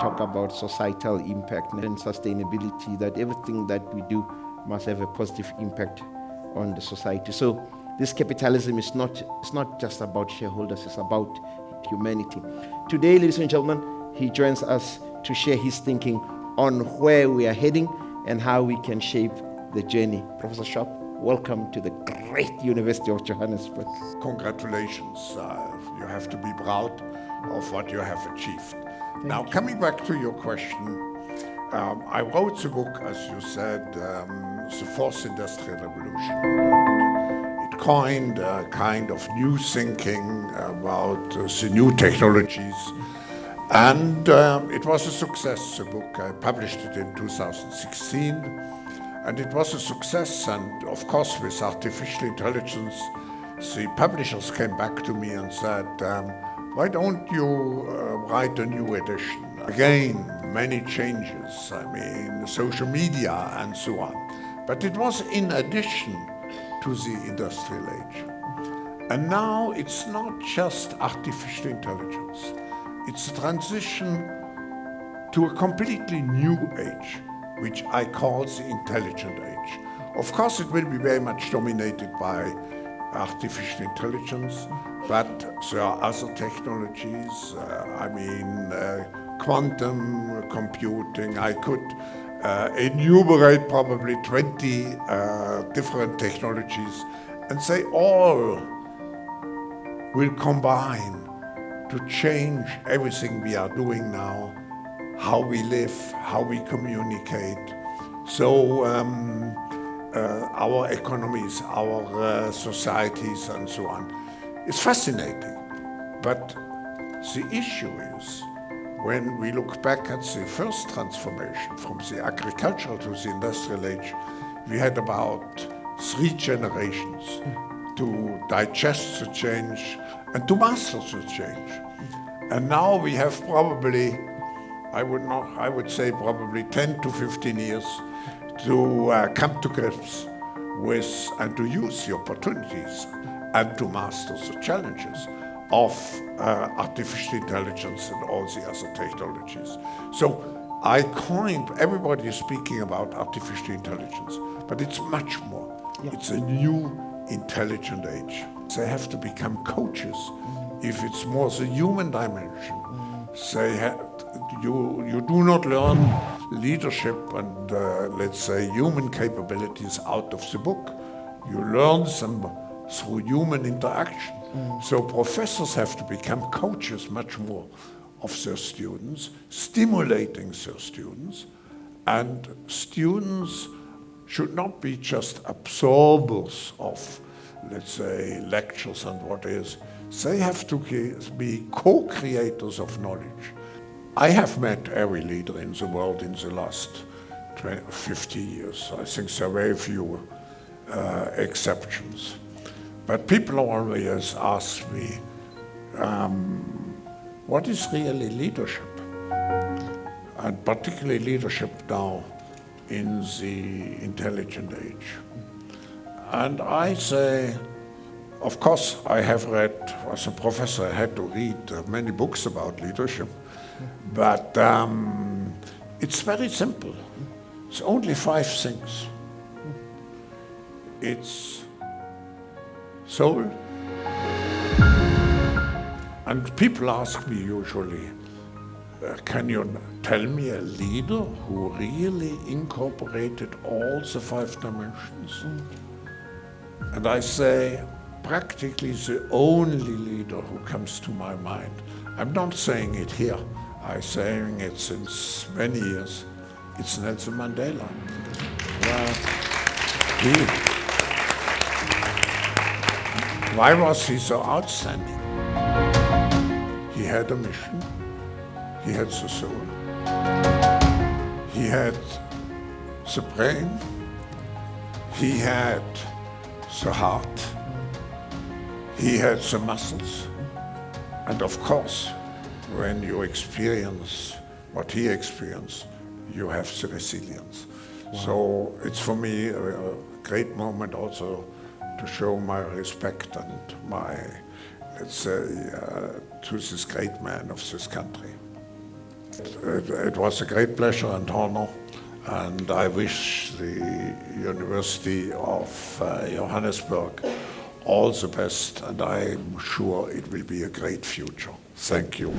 talk about societal impact and sustainability, that everything that we do must have a positive impact on the society. So this capitalism is not just about shareholders, it's about humanity. Today, ladies and gentlemen, he joins us to share his thinking on where we are heading and how we can shape the journey. Professor Schwab, welcome to the great University of Johannesburg. Congratulations. You have to be proud of what you have achieved. Now, coming back to your question, I wrote the book, as you said, The Fourth Industrial Revolution. It coined a kind of new thinking about the new technologies. And it was a success, the book. I published it in 2016. And it was a success. And of course, with artificial intelligence, the publishers came back to me and said, why don't you write a new edition? Again, many changes, social media and so on. But it was in addition to the industrial age. And now it's not just artificial intelligence. It's a transition to a completely new age, which I call the intelligent age. Of course, it will be very much dominated by artificial intelligence, but there are other technologies, quantum computing. I could enumerate probably 20 different technologies, and they all will combine to change everything we are doing now, how we live, how we communicate. So our economies, our societies and so on. It's fascinating. But the issue is, when we look back at the first transformation from the agricultural to the industrial age, we had about 3 generations to digest the change and to master the change. And now we have probably, I would say probably 10 to 15 years to come to grips with and to use the opportunities and to master the challenges of artificial intelligence and all the other technologies. So I coined, everybody is speaking about artificial intelligence, but it's much more. Yeah. It's a new intelligent age. They have to become coaches. If it's more the human dimension, you do not learn leadership and let's say human capabilities out of the book. You learn them through human interaction. So professors have to become coaches much more of their students, stimulating their students, and students should not be just absorbers of, let's say, lectures and what is. They have to be co-creators of knowledge. I have met every leader in the world in the last 50 years. I think there are very few exceptions. But people always ask me, what is really leadership? And particularly leadership now in the intelligent age. And I say, of course, I have read, as a professor, I had to read many books about leadership, but it's very simple. It's only 5 things. It's soul. And people ask me usually, can you tell me a leader who really incorporated all the 5 dimensions? And I say, practically the only leader who comes to my mind. I'm not saying it here, I'm saying it since many years. It's Nelson Mandela. Why was he so outstanding? He had a mission, he had the soul, he had the brain, he had the heart, he had the muscles, and of course, when you experience what he experienced, you have the resilience. Wow. So it's for me a great moment also to show my respect and my, let's say, to this great man of this country. It was a great pleasure and honor, and I wish the University of Johannesburg all the best, and I'm sure it will be a great future. Thank you.